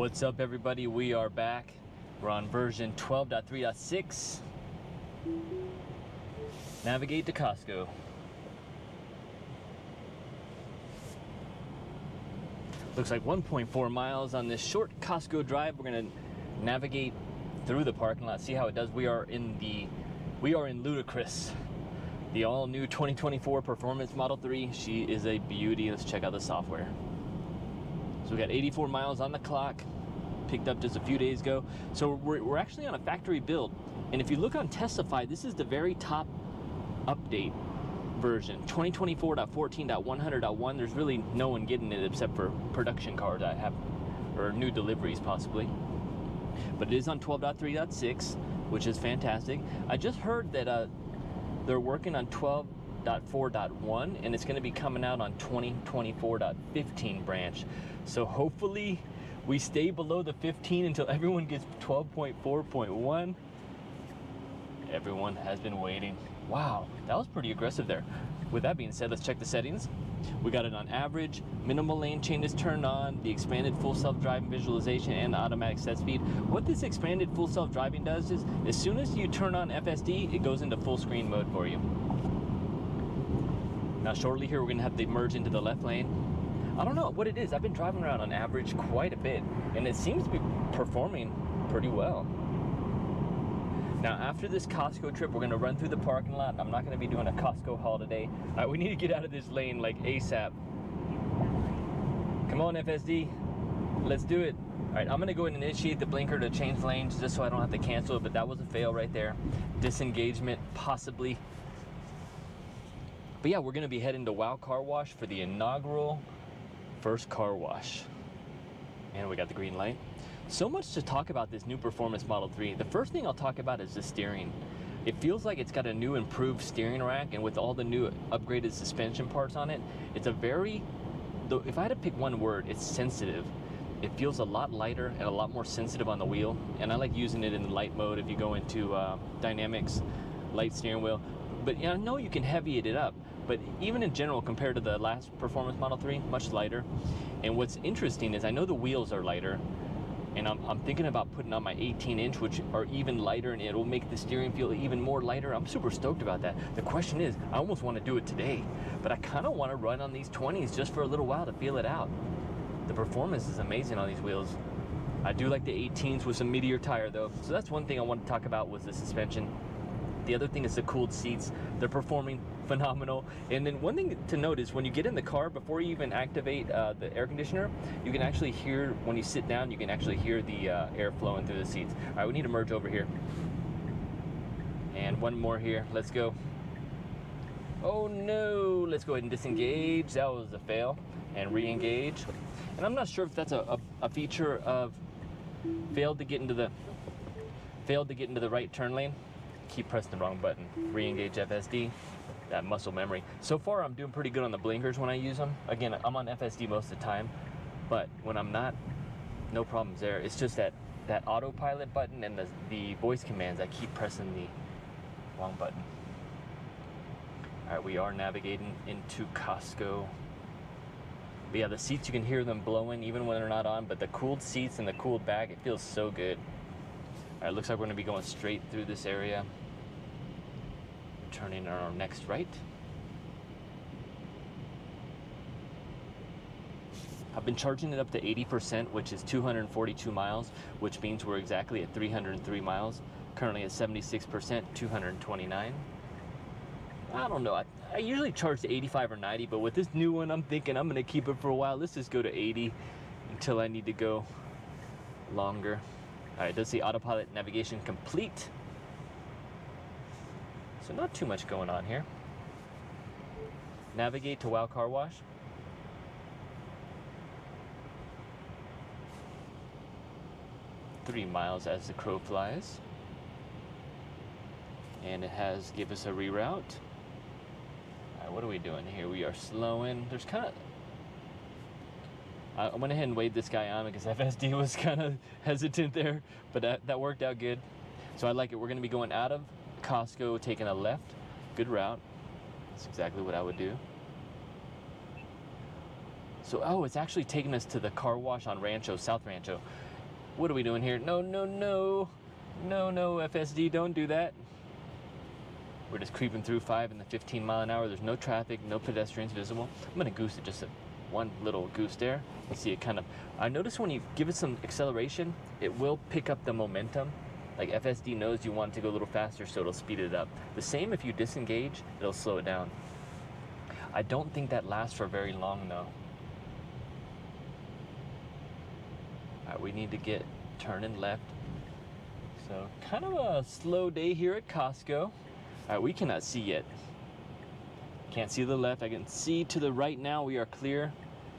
What's up, everybody? We are back. We're on version 12.3.6. Navigate to Costco. Looks like 1.4 miles on this short Costco drive. We're gonna navigate through the parking lot, see how it does. We are in Ludicrous, the all-new 2024 Performance Model 3. She is a beauty. Let's check out the software. So we got 84 miles on the clock, picked up just a few days ago. So we're actually on a factory build. And if you look on Testify, this is the very top update version, 2024.14.100.1. There's really no one getting it except for production cars I have, or new deliveries possibly. But it is on 12.3.6, which is fantastic. I just heard that they're working on 12.4.1, and it's going to be coming out on 2024.15 branch. So hopefully we stay below the 15 until everyone gets 12.4.1. Everyone has been waiting. Wow, that was pretty aggressive there. With that being said, let's check the settings. We got it on average, minimal lane changes turned on, the expanded full self-driving visualization, and automatic set speed. What this expanded full self-driving does is, as soon as you turn on FSD, it goes into full screen mode for you. Now shortly here, we're gonna have to merge into the left lane. I don't know what it is. I've been driving around on average quite a bit, and it seems to be performing pretty well. Now after this Costco trip, we're gonna run through the parking lot. I'm not gonna be doing a Costco haul today. All right, we need to get out of this lane like ASAP. Come on, FSD, let's do it. All right, I'm gonna go ahead and initiate the blinker to change lanes just so I don't have to cancel it, but that was a fail right there. Disengagement, possibly. But yeah, we're gonna be heading to Wow Car Wash for the inaugural first car wash. And we got the green light. So much to talk about this new Performance Model 3. The first thing I'll talk about is the steering. It feels like it's got a new improved steering rack, and with all the new upgraded suspension parts on it, it's a very, though if I had to pick one word, it's sensitive. It feels a lot lighter and a lot more sensitive on the wheel, and I like using it in the light mode if you go into dynamics, light steering wheel. But I know you can heavy it up, but even in general, compared to the last Performance Model 3, much lighter. And what's interesting is I know the wheels are lighter, and I'm thinking about putting on my 18-inch, which are even lighter, and it'll make the steering feel even more lighter. I'm super stoked about that. The question is, I almost want to do it today, but I kind of want to run on these 20s just for a little while to feel it out. The performance is amazing on these wheels. I do like the 18s with some Meteor tire though. So that's one thing I want to talk about, was the suspension. The other thing is the cooled seats. They're performing phenomenal. And then one thing to note is when you get in the car, before you even activate the air conditioner, you can actually hear, when you sit down, you can actually hear the air flowing through the seats. All right, we need to merge over here. And one more here, let's go. Oh no, let's go ahead and disengage. That was a fail. And re-engage. And I'm not sure if that's a feature of failed to get into the right turn lane. Keep pressing the wrong button. Re-engage FSD, that muscle memory. So far I'm doing pretty good on the blinkers when I use them. Again, I'm on FSD most of the time, but when I'm not, no problems there. It's just that autopilot button and the voice commands, I keep pressing the wrong button. All right, we are navigating into Costco. But yeah, the seats, you can hear them blowing even when they're not on, but the cooled seats and the cooled back, it feels so good. All right, looks like we're gonna be going straight through this area. Turning on our next right. I've been charging it up to 80%, which is 242 miles, which means we're exactly at 303 miles. Currently at 76%, 229. I don't know, I usually charge to 85 or 90, but with this new one, I'm thinking I'm gonna keep it for a while. Let's just go to 80 until I need to go longer. All right, does the autopilot navigation complete? So not too much going on here. Navigate to Wow Car Wash. Three miles as the crow flies. And it has give us a reroute. All right, what are we doing here? We are slowing. There's kind of, I went ahead and waved this guy on because FSD was kind of hesitant there, but that worked out good. So I like it. We're going to be going out of Costco, taking a left. Good route. That's exactly what I would do. So, oh, it's actually taking us to the car wash on Rancho, South Rancho. What are we doing here? No, no, no. No, no, FSD, don't do that. We're just creeping through 5 and the 15 mile an hour. There's no traffic, no pedestrians visible. I'm gonna goose it, just one little goose there. You see it kind of, I notice when you give it some acceleration, it will pick up the momentum. Like FSD knows you want it to go a little faster, so it'll speed it up. The same if you disengage, it'll slow it down. I don't think that lasts for very long though. All right, we need to get turning left. So kind of a slow day here at Costco. All right, we cannot see yet. Can't see the left. I can see to the right now. We are clear.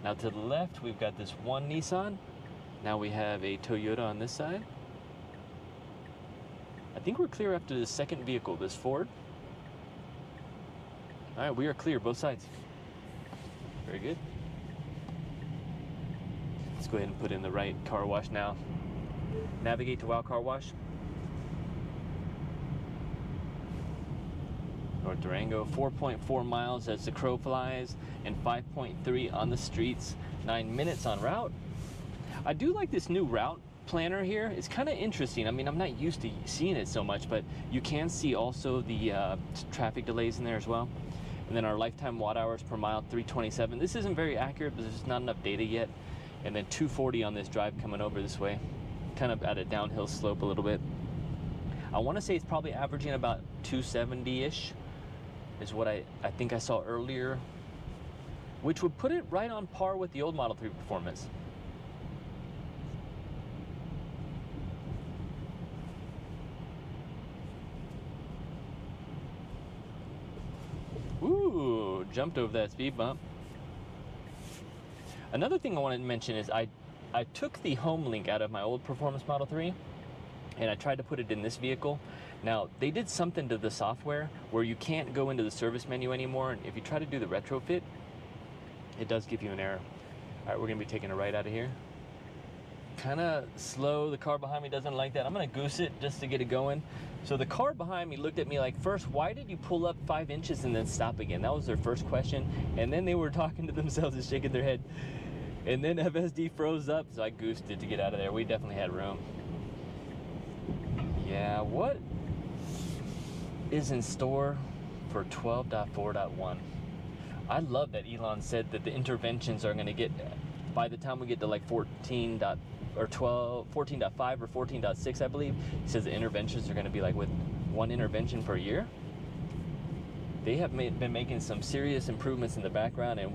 Now to the left, we've got this one Nissan. Now we have a Toyota on this side. I think we're clear after the second vehicle, this Ford. All right, we are clear, both sides. Very good. Let's go ahead and put in the right car wash now. Navigate to Wow Car Wash. North Durango, 4.4 miles as the crow flies, and 5.3 on the streets, 9 minutes en route. I do like this new route planner here. It's kind of interesting. I mean, I'm not used to seeing it so much, but you can see also the traffic delays in there as well. And then our lifetime watt hours per mile, 327. This isn't very accurate, but there's just not enough data yet. And then 240 on this drive coming over this way, kind of at a downhill slope a little bit. I want to say it's probably averaging about 270-ish is what I think I saw earlier, which would put it right on par with the old Model 3 performance. Ooh, jumped over that speed bump. Another thing I wanted to mention is I took the home link out of my old Performance Model 3 and I tried to put it in this vehicle. Now, they did something to the software where you can't go into the service menu anymore, and if you try to do the retrofit, it does give you an error. All right, we're gonna be taking a right out of here. Kind of slow, the car behind me doesn't like that. I'm gonna goose it just to get it going. So the car behind me looked at me like, first, why did you pull up 5 inches and then stop again? That was their first question. And then they were talking to themselves and shaking their head. And then FSD froze up, so I goosed it to get out of there. We definitely had room. Yeah, what is in store for 12.4.1? I love that Elon said that the interventions are going to get, by the time we get to like 14.5 or 14.6, I believe, he says the interventions are going to be like with 1 intervention per year. They have been making some serious improvements in the background, and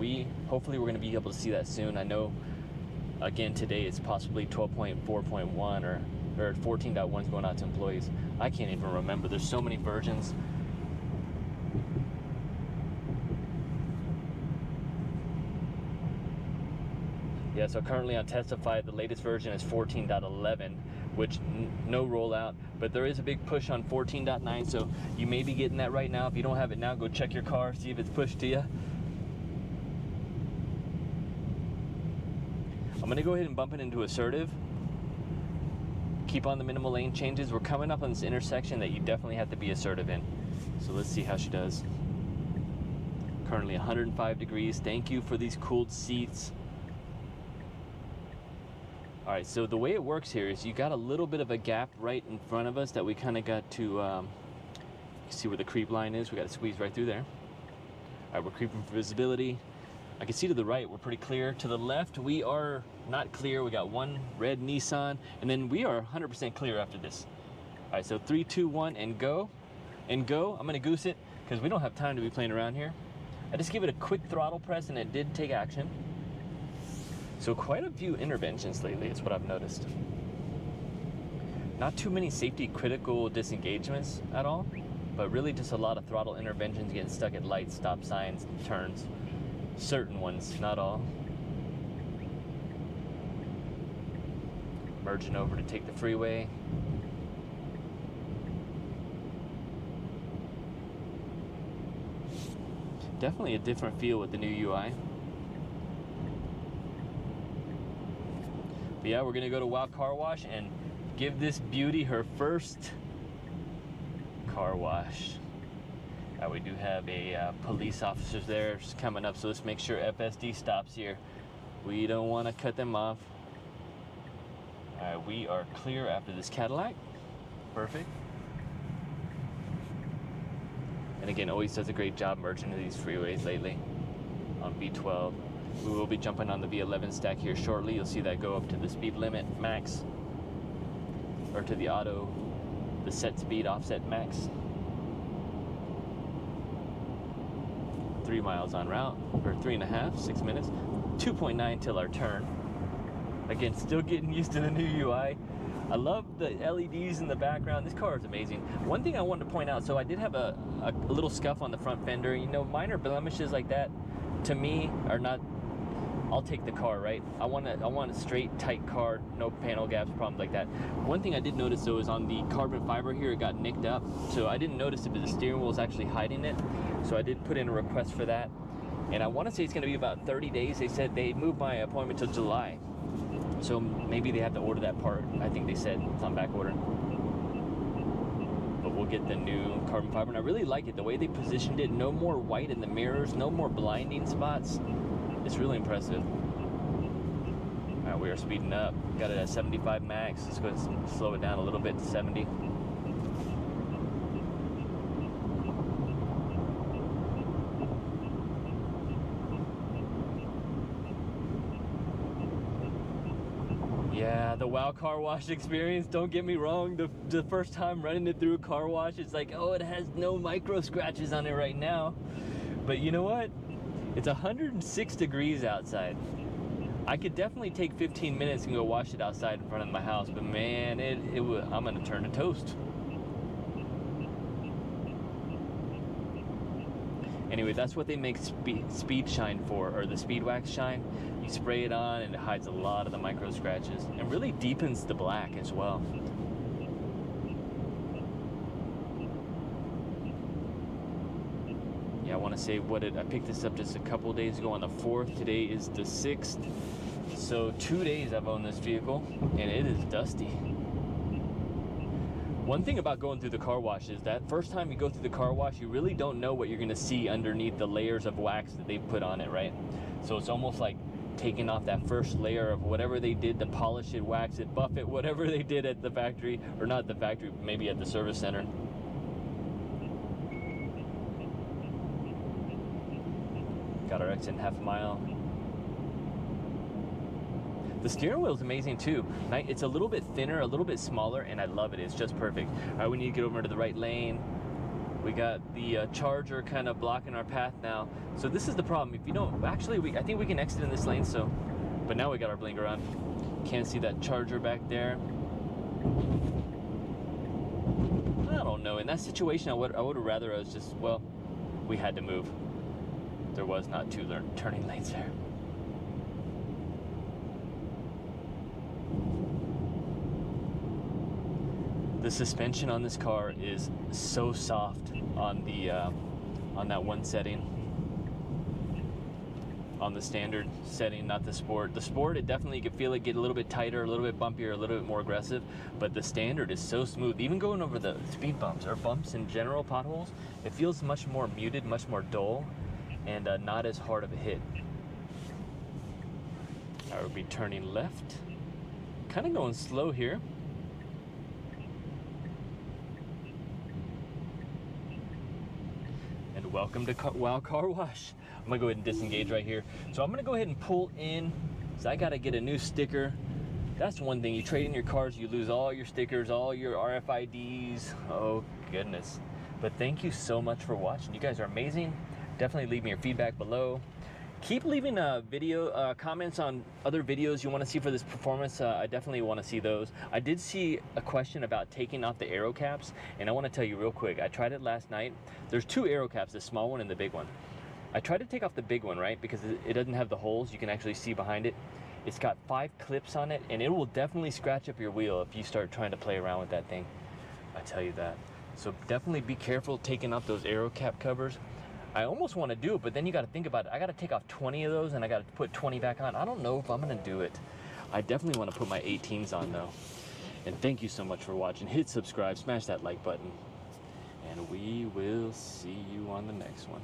hopefully we're going to be able to see that soon. I know, again, today it's possibly 12.4.1 or 14.1 is going out to employees. I can't even remember. There's so many versions. Yeah, so currently on Testify, the latest version is 14.11, which no rollout, but there is a big push on 14.9, so you may be getting that right now. If you don't have it now, go check your car, see if it's pushed to you. I'm gonna go ahead and bump it into Assertive. Keep on the minimal lane changes. We're coming up on this intersection that you definitely have to be assertive in. So let's see how she does. Currently 105 degrees. Thank you for these cooled seats. All right, so the way it works here is you got a little bit of a gap right in front of us that we kind of got to see where the creep line is. We got to squeeze right through there. All right, we're creeping for visibility. I can see to the right, we're pretty clear. To the left, we are not clear. We got one red Nissan, and then we are 100% clear after this. All right, so 3, 2, 1, and go. And go. I'm gonna goose it because we don't have time to be playing around here. I just give it a quick throttle press and it did take action. So quite a few interventions lately is what I've noticed. Not too many safety critical disengagements at all, but really just a lot of throttle interventions, getting stuck at lights, stop signs, turns. Certain ones, not all. Merging over to take the freeway. Definitely a different feel with the new UI. But yeah, we're gonna go to Wow Car Wash and give this beauty her first car wash. We do have a police officers there coming up, so let's make sure FSD stops here. We don't want to cut them off. All right, we are clear after this Cadillac. Perfect. And again, always does a great job merging into these freeways lately on V12. We will be jumping on the V11 stack here shortly. You'll see that go up to the speed limit max, or to the auto, the set speed offset max. 3 miles on route, or 3.5, 6 minutes. 2.9 till our turn. Again, still getting used to the new UI. I love the LEDs in the background. This car is amazing. One thing I wanted to point out, so I did have a little scuff on the front fender. You know, minor blemishes like that, to me, are not, I'll take the car, right? I want a straight, tight car, no panel gaps, problems like that. One thing I did notice though is on the carbon fiber here, it got nicked up. So I didn't notice if the steering wheel was actually hiding it. So I did put in a request for that. And I want to say it's going to be about 30 days. They said they moved my appointment till July. So maybe they have to order that part. I think they said it's on back order. But we'll get the new carbon fiber. And I really like it. The way they positioned it. No more white in the mirrors. No more blinding spots. It's really impressive. All right, we are speeding up. Got it at 75 max. Let's go ahead and slow it down a little bit to 70. Yeah, the WOW car wash experience, don't get me wrong, the first time running it through a car wash, it's like, oh, it has no micro scratches on it right now. But you know what? It's 106 degrees outside. I could definitely take 15 minutes and go wash it outside in front of my house, but man, I'm gonna turn to toast. Anyway, that's what they make speed shine for, or the speed wax shine. You spray it on and it hides a lot of the micro scratches and really deepens the black as well. Yeah, I want to say I picked this up just a couple days ago on the 4th. Today is the 6th. So 2 days I've owned this vehicle and it is dusty. One thing about going through the car wash is that first time you go through the car wash, you really don't know what you're going to see underneath the layers of wax that they've put on it, right? So it's almost like taking off that first layer of whatever they did to polish it, wax it, buff it, whatever they did at the factory, or not the factory, maybe at the service center. Got our exit in half a mile. The steering wheel is amazing too. It's a little bit thinner, a little bit smaller, and I love it. It's just perfect. All right, we need to get over to the right lane. We got the charger kind of blocking our path now. So this is the problem. If you don't, actually, I think we can exit in this lane. So, but now we got our blinker on. Can't see that charger back there. I don't know. In that situation, I would have rather us just, well, we had to move. There was not 2 turning lanes there. The suspension on this car is so soft on the on that one setting, on the standard setting, not the sport. The sport, it definitely, you can feel it get a little bit tighter, a little bit bumpier, a little bit more aggressive, but the standard is so smooth. Even going over the speed bumps or bumps in general, potholes, it feels much more muted, much more dull, and not as hard of a hit. I will be turning left, kind of going slow here. Welcome to WOW Car Wash. I'm gonna go ahead and disengage right here. So I'm gonna go ahead and pull in. So I gotta get a new sticker. That's one thing, you trade in your cars, you lose all your stickers, all your RFIDs. Oh goodness. But thank you so much for watching. You guys are amazing. Definitely leave me your feedback below. Keep leaving comments on other videos you want to see for this performance. I definitely want to see those. I did see a question about taking off the aero caps, and I want to tell you real quick. I tried it last night. There's 2 aero caps, the small one and the big one. I tried to take off the big one, right, because it doesn't have the holes. You can actually see behind it. It's got 5 clips on it, and it will definitely scratch up your wheel if you start trying to play around with that thing. I tell you that. So definitely be careful taking off those aero cap covers. I almost want to do it, but then you got to think about it. I got to take off 20 of those and I got to put 20 back on. I don't know if I'm going to do it. I definitely want to put my 18s on though. And thank you so much for watching. Hit subscribe, smash that like button, and we will see you on the next one.